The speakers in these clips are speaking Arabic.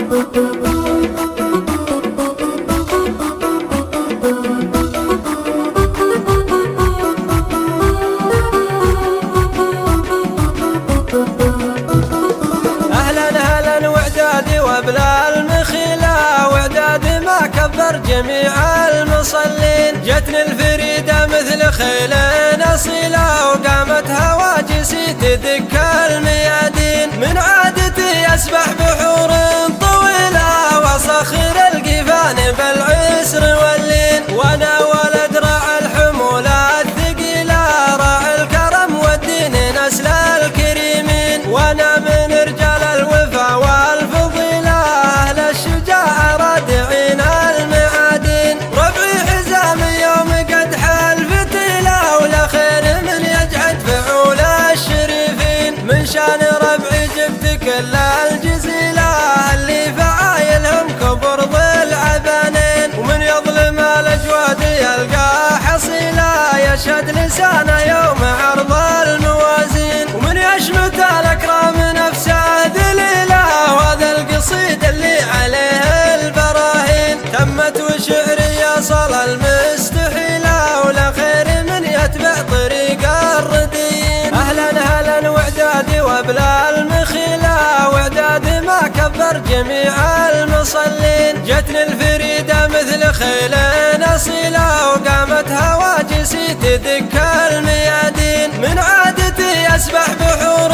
أهلا وعدادي وبلا المخيلة، وعدادي ما كبر جميع المصلين. جتني الفريدة مثل خيل أصيلة، وقامت هواجسي تدك الميادين. من عادتي أسبح بحور طويلة، وأصخر القفان بالعسر واللين. وأنا ولد راعي الحمولة الثقيلة، راعي الكرم والدين نسل الكريمين. وأنا من رجال الوفا والفضيلة، أهل الشجاعة رادعين المعادين. ربعي حزام يوم قد حل فتيلة، ولا خير من يجعد فعول الشريفين. من شان ربعي جبت كل الجزيلة، اللي فعايلهم كبر ضلع بنين. ومن يظلم الأجواد يلقى حصيلة، يشهد لسانه يوم عرض الموازين. ومن يشمت الأكرام نفسه ذليلة، وهذا القصيد اللي عليه البراهين. تمت وشعري صل المستحيلة، ولا خير من يتبع طريق الردين. أهلا وعدادي وبلا المخيلة، وعدادي ما كبر جميع المصلين. جتني الفريدة مثل خيل أصيلة، وقامت هواجسي تدك الميادين. من عادتي أسبح بحور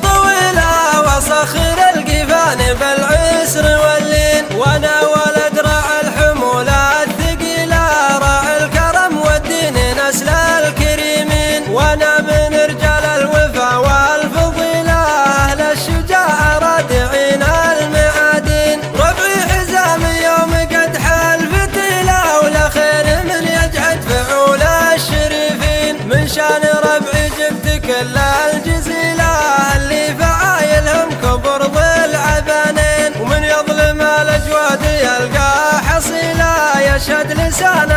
طويلة، وأصخر القفان بالعسر واللين. وأنا ولد راعي الحمولة الثقيلة، راعي الكرم والدين نسل الكريمين. وأنا من رجال الوفا والفضيلة، أهل الشجاعة رادعين المعادين. ربعي حزام يوم قد حل فتيلة، ولا خير من يجعد فعول الشريفين. من شان ربعي جبت كل الجزيلة، اللي فعايلهم كبر ضلع بنين. ومن يظلم الأجواد يلقى حصيلة، يشهد لسانه